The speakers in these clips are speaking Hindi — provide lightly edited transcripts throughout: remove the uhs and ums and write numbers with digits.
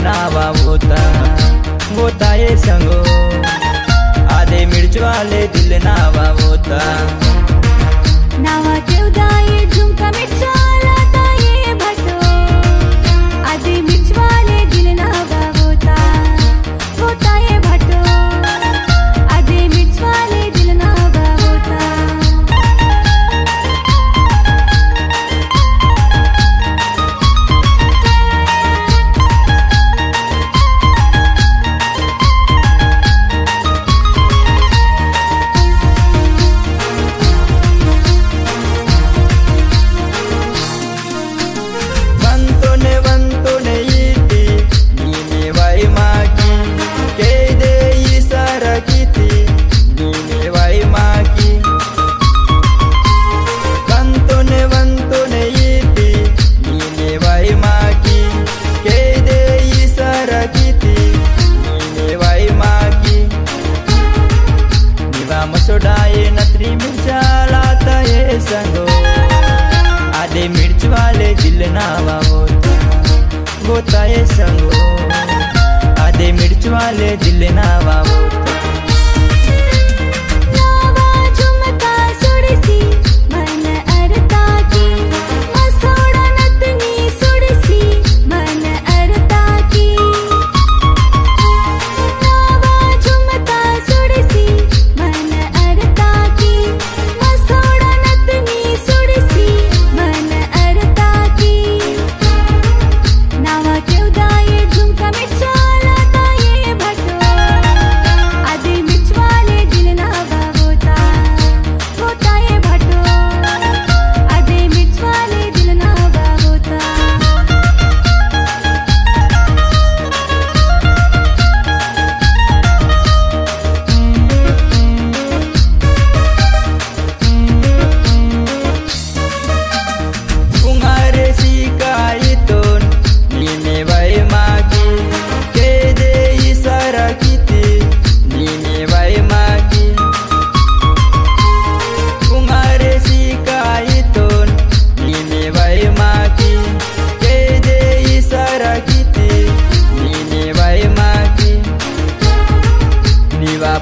नावा होता ये संगो, आधे मिर्च वाले दिल नावा होता। नावा ठेवदा ये झुमका मिर्चाला ता ये भटो, आधे मिर्च वाले दिल नावा होता ये भटो, आधे मिर्च वाले दिल नावा होता। मसोडाए नत्री मिर्चाला ता ये संगो, आधे मिर्च वाले दिल नावा होता ये संगो, आधे मिर्च वाले दिल नावा होता।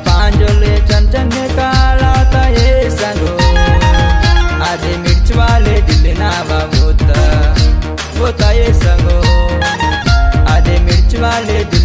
पांजोले चमचम काला ता ये संगो, आधे मिर्च वाले दिल नावा होता ये संगो, आधे मिर्च वाले दिल